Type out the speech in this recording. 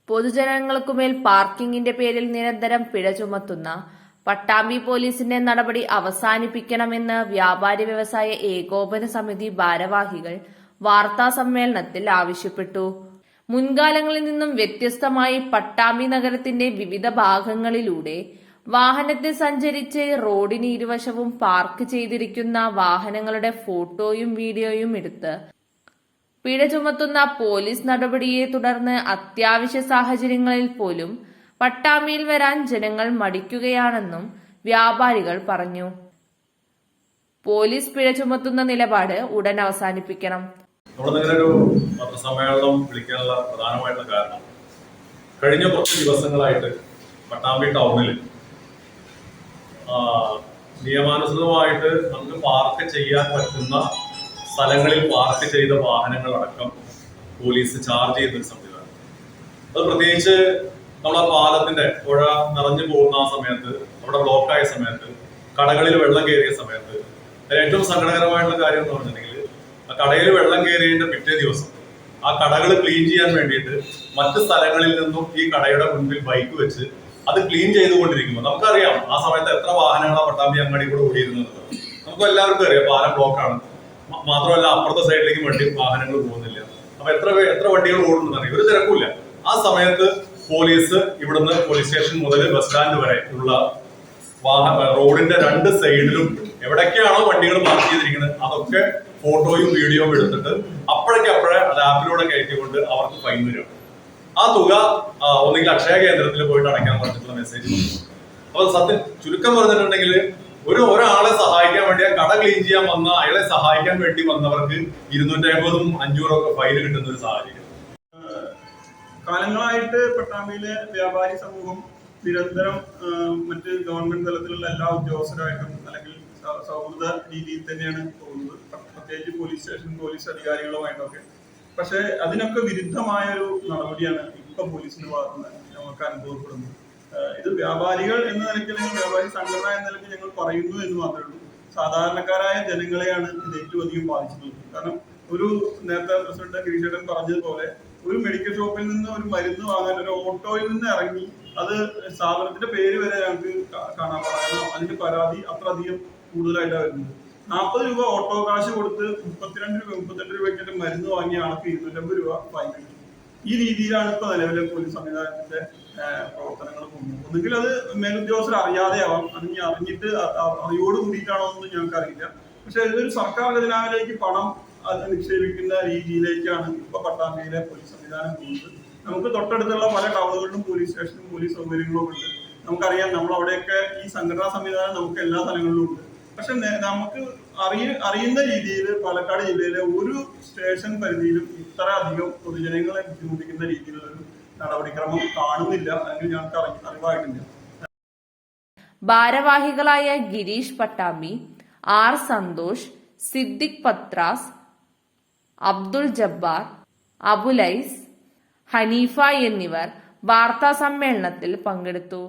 പൊതുജനങ്ങൾക്കുമേൽ പാർക്കിങ്ങിന്റെ പേരിൽ നിരന്തരം പിഴ ചുമത്തുന്ന പട്ടാമ്പി പോലീസിന്റെ നടപടി അവസാനിപ്പിക്കണമെന്ന് വ്യാപാരി വ്യവസായ ഏകോപന സമിതി ഭാരവാഹികൾ വാർത്താസമ്മേളനത്തിൽ ആവശ്യപ്പെട്ടു. മുൻകാലങ്ങളിൽ നിന്നും വ്യത്യസ്തമായി പട്ടാമ്പി നഗരത്തിന്റെ വിവിധ ഭാഗങ്ങളിലൂടെ വാഹനത്തിൽ സഞ്ചരിച്ച് റോഡിന് ഇരുവശവും പാർക്ക് ചെയ്തിരിക്കുന്ന വാഹനങ്ങളുടെ ഫോട്ടോയും വീഡിയോയും എടുത്ത് പിഴ ചുമത്തുന്ന പോലീസ് നടപടിയെ തുടർന്ന് അത്യാവശ്യ സാഹചര്യങ്ങളിൽ പോലും പട്ടാമ്പിയിൽ വരാൻ ജനങ്ങൾ മടിക്കുകയാണെന്നും വ്യാപാരികൾ പറഞ്ഞു. പോലീസ് പിഴ ചുമത്തുന്ന നിലപാട് ഉടൻ അവസാനിപ്പിക്കണം. നമ്മളിങ്ങനെ പത്രസമ്മേളനം വിളിക്കാനുള്ള പ്രധാനമായിട്ടുള്ള കാരണം കഴിഞ്ഞ കുറച്ച് ദിവസങ്ങളായിട്ട് പട്ടാമ്പി ടൗണിൽ നിയമാനുസൃതമായിട്ട് നമുക്ക് പാർക്ക് ചെയ്യാൻ പറ്റുന്ന സ്ഥലങ്ങളിൽ പാർക്ക് ചെയ്ത വാഹനങ്ങളടക്കം പോലീസ് ചാർജ് ചെയ്യുന്ന ഒരു സംവിധാനം. അത് പ്രത്യേകിച്ച് നമ്മളെ പാലത്തിന്റെ പുഴ നിറഞ്ഞു പോകുന്ന ആ സമയത്ത്, അവിടെ ബ്ലോക്കായ സമയത്ത്, കടകളിൽ വെള്ളം കയറിയ സമയത്ത് ഏറ്റവും സങ്കടകരമായിട്ടുള്ള കാര്യം എന്ന് പറഞ്ഞിട്ടുണ്ടെങ്കിൽ ആ കടയിൽ വെള്ളം കയറിയതിന്റെ പിറ്റേ ദിവസം ആ കടകൾ ക്ലീൻ ചെയ്യാൻ വേണ്ടിയിട്ട് മറ്റ് സ്ഥലങ്ങളിൽ നിന്നും ഈ കടയുടെ മുൻപിൽ ബൈക്ക് വെച്ച് അത് ക്ലീൻ ചെയ്തുകൊണ്ടിരിക്കുമ്പോൾ നമുക്കറിയാം ആ സമയത്ത് എത്ര വാഹനങ്ങളാണ് പട്ടാമ്പി അങ്ങാടി കൂടെ ഓടിയിരുന്നത്. നമുക്ക് എല്ലാവർക്കും അറിയാം പാലം ബ്ലോക്കാണ്. മാത്രമല്ല അപ്പുറത്തെ സൈഡിലേക്ക് വാഹനങ്ങൾ പോകുന്നില്ല. അപ്പൊ എത്ര വണ്ടികൾ ഓടുന്നതാണ്, ഒരു തിരക്കില്ല. ആ സമയത്ത് പോലീസ് ഇവിടുന്ന് പോലീസ് സ്റ്റേഷൻ മുതൽ ബസ് സ്റ്റാൻഡ് വരെ ഉള്ള റോഡിന്റെ രണ്ട് സൈഡിലും എവിടൊക്കെയാണോ വണ്ടികൾ പാർക്ക് ചെയ്തിരിക്കുന്നത് അതൊക്കെ ഫോട്ടോയും വീഡിയോയും എടുത്തിട്ട് അപ്പോഴേക്കപ്പോഴേ അത് ആപ്പിലൂടെ കയറ്റിക്കൊണ്ട് അവർക്ക് ഫൈൻ വരും. ആ തുക ഒന്നുകിൽ അക്ഷയ കേന്ദ്രത്തിൽ പോയിട്ട് അടയ്ക്കാൻ പറഞ്ഞിട്ടുള്ള മെസ്സേജ്. അപ്പൊ സത്യം ചുരുക്കം പറഞ്ഞിട്ടുണ്ടെങ്കിൽ ഒരാളെ സഹായിക്കാൻ വേണ്ടി ആ കട ക്ലീൻ ചെയ്യാൻ വന്ന അയാളെ സഹായിക്കാൻ വേണ്ടി വന്നവർക്ക് 250 500 ഒക്കെ ഫൈൻ കിട്ടുന്ന ഒരു സാഹചര്യം. കാലങ്ങളായിട്ട് പട്ടാമ്പിയിലെ വ്യാപാരി സമൂഹം നിരന്തരം മറ്റ് ഗവൺമെന്റ് തലത്തിലുള്ള എല്ലാ ഉദ്യോഗസ്ഥരായിട്ടും അല്ലെങ്കിൽ സൗഹൃദ രീതിയിൽ തന്നെയാണ് പോകുന്നത്, പ്രത്യേകിച്ച് പോലീസ് സ്റ്റേഷൻ പോലീസ് അധികാരികളുമായിട്ടൊക്കെ. പക്ഷെ അതിനൊക്കെ വിരുദ്ധമായ ഒരു നടപടിയാണ് ഇപ്പൊ പോലീസിന്റെ ഭാഗത്തുനിന്ന് നമുക്ക് അനുഭവപ്പെടുന്നത്. ഇത് വ്യാപാരികൾ എന്ന നിലയ്ക്ക് അല്ലെങ്കിൽ വ്യാപാരി സംഘടന എന്ന നിലയ്ക്ക് ഞങ്ങൾ പറയുന്നു എന്ന് മാത്രമേ ഉള്ളൂ. സാധാരണക്കാരായ ജനങ്ങളെയാണ് ഇത് ഏറ്റവും അധികം ബാധിച്ചിട്ടുള്ളത്. കാരണം നേരത്തെ പ്രസിഡന്റ് ഗിരീഷേട്ടൻ പറഞ്ഞതുപോലെ ഒരു മെഡിക്കൽ ഷോപ്പിൽ നിന്ന് ഒരു മരുന്ന് വാങ്ങാൻ ഒരു ഓട്ടോയിൽ നിന്ന് ഇറങ്ങി അത് സ്ഥാപനത്തിന്റെ പേര് വരെ ഞങ്ങൾക്ക് കാണാൻ പറയാനോ അതിന്റെ പരാതി അത്രയധികം കൂടുതലായിട്ടാണ് വരുന്നത്. 40 രൂപ ഓട്ടോ കാശ് കൊടുത്ത് 32 രൂപയ്ക്ക് മരുന്ന് വാങ്ങിയ ആൾക്ക് 250 രൂപ ഫൈൻ കിട്ടും. ഈ രീതിയിലാണ് ഇപ്പൊ നിലവിലെ പോലീസ് സംവിധാനത്തിന്റെ പ്രവർത്തനങ്ങൾ പോകുന്നത്. ഒന്നുകിൽ അത് മേലുദ്യോഗസ്ഥർ അറിയാതെയാവാം, അത് ഇനി അറിഞ്ഞിട്ട് അറിയോട് കൂടിയിട്ടാണോ എന്ന് ഞങ്ങൾക്ക് അറിയില്ല. പക്ഷെ ഇതൊരു സർക്കാർ ഖജനാവിലേക്ക് പണം നിക്ഷേപിക്കുന്ന രീതിയിലേക്കാണ് ഇപ്പൊ പട്ടാമ്പിയിലെ പോലീസ് സംവിധാനം പോകുന്നത്. നമുക്ക് തൊട്ടടുത്തുള്ള പല ടൗണുകളിലും പോലീസ് സ്റ്റേഷനും പോലീസ് സൗകര്യങ്ങളും ഉണ്ട്. നമുക്കറിയാം, നമ്മളവിടെയൊക്കെ ഈ സംഘടനാ സംവിധാനം നമുക്ക് എല്ലാ സ്ഥലങ്ങളിലും ഉണ്ട്. പക്ഷെ നമുക്ക് അറിയുന്ന രീതിയിൽ പാലക്കാട് ജില്ലയിലെ ഒരു സ്റ്റേഷൻ പരിധിയിലും ഇത്ര അധികം പൊതുജനങ്ങളെ ബുദ്ധിമുട്ടിക്കുന്ന രീതിയിലുള്ളൊരു നടപടിക്രമം കാണുന്നില്ല, അല്ലെങ്കിൽ ഞങ്ങൾക്ക് അറിവായിട്ടില്ല. ഭാരവാഹികളായ ഗിരീഷ് പട്ടാമ്പി, ആർ സന്തോഷ്, സിദ്ദിഖ് പത്രാസ്, അബ്ദുൾ ജബ്ബാർ, അബുലൈസ്, ഹനീഫ എന്നിവർ വാർത്താ സമ്മേളനത്തിൽ പങ്കെടുത്തു.